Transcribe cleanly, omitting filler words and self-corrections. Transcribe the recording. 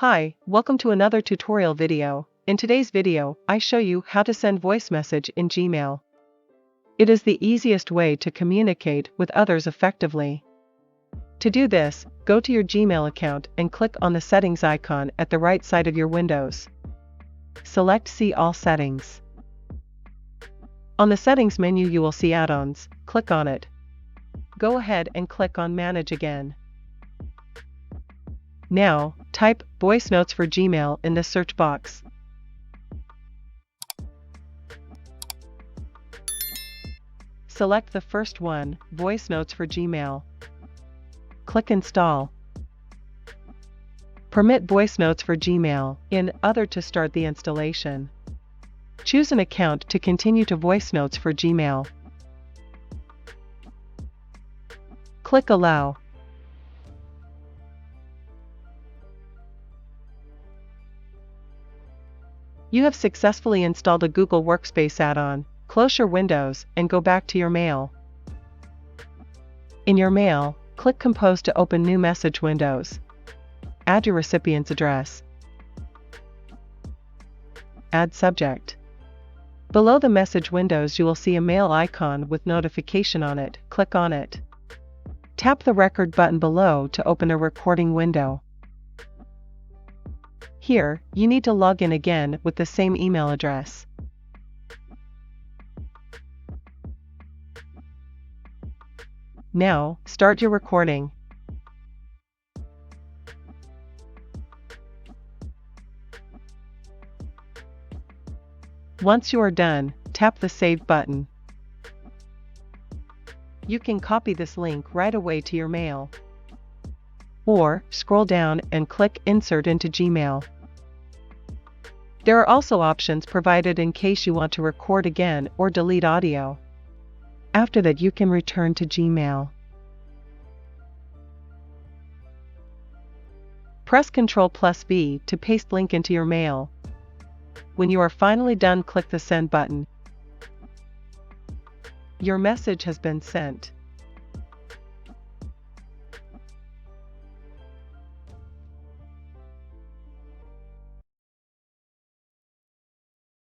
Hi, welcome to another tutorial video. In today's video, I show you how to send voice message in Gmail. It is the easiest way to communicate with others effectively. To do this, go to your Gmail account and click on the settings icon at the right side of your windows. Select See All Settings. On the settings menu you will see add-ons, click on it. Go ahead and click on Manage again. Now, type Voice Notes for Gmail in the search box. Select the first one, Voice Notes for Gmail. Click Install. Permit Voice Notes for Gmail in Other to start the installation. Choose an account to continue to Voice Notes for Gmail. Click Allow. You have successfully installed a Google Workspace add-on. Close your windows and go back to your mail. In your mail, click Compose to open new message windows. Add your recipient's address. Add subject. Below the message windows you will see a mail icon with notification on it. Click on it. Tap the record button below to open a recording window. Here, you need to log in again with the same email address. Now, start your recording. Once you are done, tap the Save button. You can copy this link right away to your mail. Or, scroll down and click Insert into Gmail. There are also options provided in case you want to record again or delete audio. After that you can return to Gmail. Press Ctrl+V to paste link into your mail. When you are finally done, click the Send button. Your message has been sent.